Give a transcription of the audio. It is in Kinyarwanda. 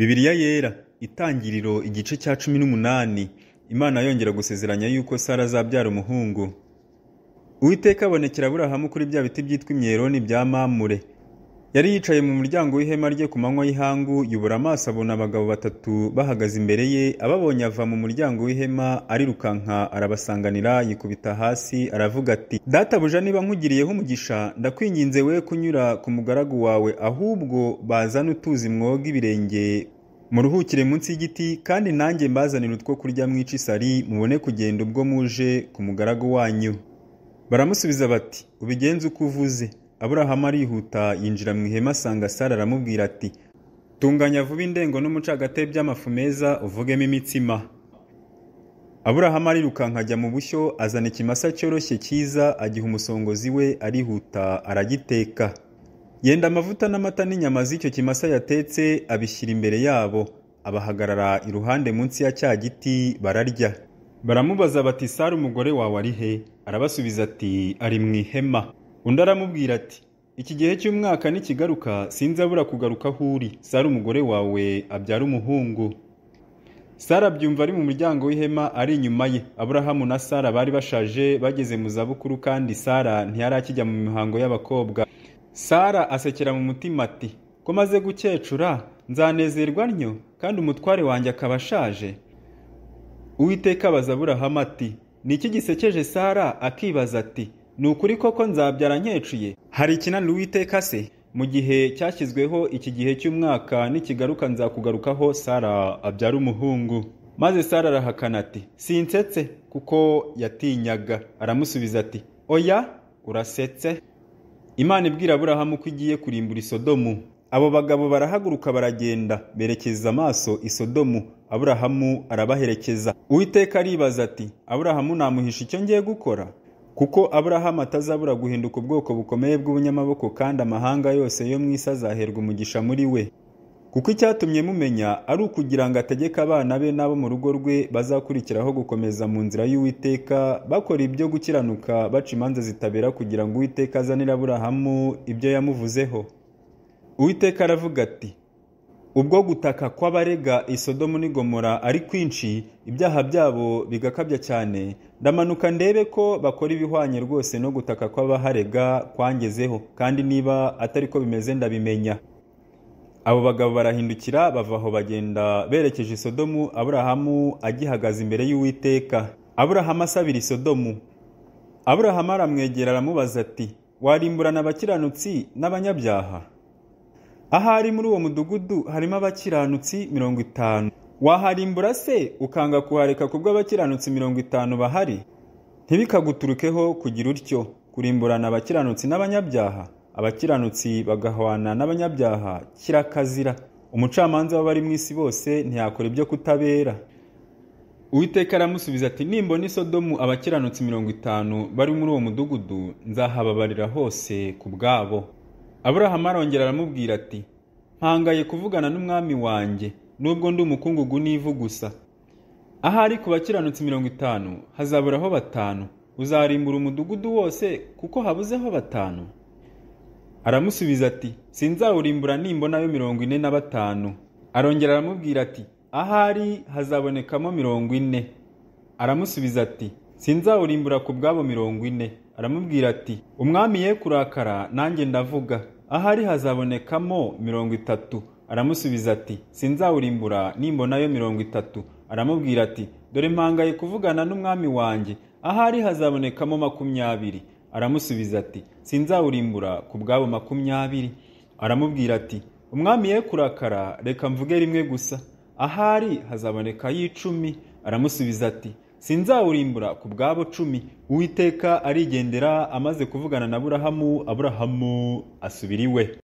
Bibiliya yera itangiriro igice cya 18 Imana yongera gusezeranya yuko Sara azabyara umuhungu. Uwiteka abonekera Aburahamu kuri bya biti byitwa imyeroni bya Mamure. Yari yicaye mu muryango w'ihema rye ku manywa y'ihangu, yubura amaso abona abagabo batatu bahagaze imbere ye. Ababonye ava mu muryango w'ihema arirukanka arabasanganira, yikubita hasi aravuga ati, Databuja, niba nkugiriyeho umugisha, ndakwinginze we kunyura ku mugaragu wawe, ahubwo bazane utuzi mwoga ibirenge muruhukire munsi y'igiti, kandi nanjye mbazanira utwo kurya mwica isari, mubone kugenda ubwo muje ku mugaragu wanyu. Baramusubiza bati, ubigenze uko uvuze. Aburahamu arihuta yinjira mu ihema, asanga Sara, aramubwira ati, tunganya vuba indengo n'umucagate by'amafu meza uvugemo imitsima. Aburahamu arirukanka ajya mu bushyo, azana ikimasa cyoroshye cyiza, agiha umusongozi we, arihuta aragiteka. Yenda amavuta n'amata n'inyama z'icyo kimasa yatetse abishyira imbere yabo. Abahagarara iruhande munsi ya cya giti bararya. Baramubaza bati, Sara umugore wawe ari he? Arabasubiza ati, ari mu ihema. Undi aramubwira ati, iki gihe cy'umwaka nikigaruka sinzabura kugaruka aho uri, Sara umugore wawe abyara umuhungu. Sara abyumva ari mu muryango w'ihema ari inyuma ye. Aburahamu na Sara bari bashaje, bageze mu zabukuru, kandi Sara ntiyari akijya mu mihango y'abakobwa. Sara asekera mu mutima ati, ko maze gukecura nzanezerwa ntyo, kandi umutware wanjye akaba ashaje. Uwiteka abaza Aburahamu ati, ni iki gisekeje Sara? Akibaza ati, ni ukuri koko nzabyara nkecuye? Hari ikinanira Uwiteka se? Mu gihe cyashyizweho iki gihe cy'umwaka nikigaruka nzakugarukaho, Sara abyara umuhungu. Maze Sara arahakana ati, sinsetse, kuko yatinyaga. Aramusubiza ati, oya, urasetse. Imana ibwira Aburahamu ko igiye kurimbura Sodomu. Abo bagabo barahaguruka baragenda, berekeza amaso i Sodomu. Aburahamu arabaherekeza. Uwiteka aribaza ati, Aburahamu namuhisha icyo ngiye gukora? Kuko Aburahamu atazabura guhinduka ubwoko bukomeye bw'ubunyamaboko, kandi amahanga yose yo mu isi azaherwa umugisha muri we. Kuko icyatumye mumenya ari ukugira ngo ategeke abana be n'abo mu rugo rwe bazakurikiraho gukomeza mu nzira y'Uwiteka, bakora ibyo gukiranuka, baca imanza zitabera, kugira ngo Uwiteka azanire Aburahamu ibyo yamuvuzeho. Uwiteka aravuga ati, ubwo gutaka kw'abarega i Sodomu n'i Gomora ari kwinshi, ibyaha byabo bigakabya cyane, ndamanuka ndebe ko bakora ibihwanye rwose no gutaka kw'abaharega kwangezeho, kandi niba atari ko bimeze ndabimenya. Abo bagabo barahindukira bava aho bagenda berekeje i Sodomu, Aburahamu agihagaze imbere y'Uwiteka. Aburahamu asabira i Sodomu. Aburahamu aramwegera aramubaza ati, warimburana abakiranutsi n'abanyabyaha? Ahari muri uwo mudugudu harimo abakiranutsi 50. Waharimbura se ukanga kuhareka kubw'abakiranutsi 50 bahari? Ntibikaguturukeho kugira utyo kurimburana abakiranutsi n'abanyabyaha. Abakiranutsi bagahwana n'abanyabyaha kirakazira. Umucamanza w'abari mu isi bose ntiyakora ibyo kutabera. Uwiteka aramusubiza ati, nimbona i Sodomu abakiranutsi 50 bari muri uwo mudugudu, nzahababarira hose ku bwabo. Aburahamu arongera aramubwira ati, mpangaye kuvugana n'umwami wanjye, nubwo ndi umukungugu n'ivu gusa. Ahari ku bakiranutsi 50 hazaburaho 5, uzarimbura umudugudu wose kuko habuzeho 5? Aramusubiza ati, sinzawurimbura nimbonayo 45. Arongera aramubwira ati, ahari hazabonekamo 40. Aramusubiza ati, sinzawurimbura ku bwabo 40. Aramubwira ati, umwami ye kurakara, nanjye ndavuga, ahari hazabonekamo 30. Aramusubiza ati, sinzawurimbura nimbonayo 30. Aramubwira ati, dore mpangaye kuvugana n'umwami wanjye, ahari hazabonekamo 20. Aramusubiza ati, sinzawurimbura ku bwabo 20. Aramubwira ati, umwami ye kurakara, reka mvuge rimwe gusa, ahari hazabonekayo 10. Aramusubiza ati, sinzawurimbura ku bwabo 10. Uwiteka arigendera. Amaze kuvugana na Aburahamu, Aburahamu asubira iwe.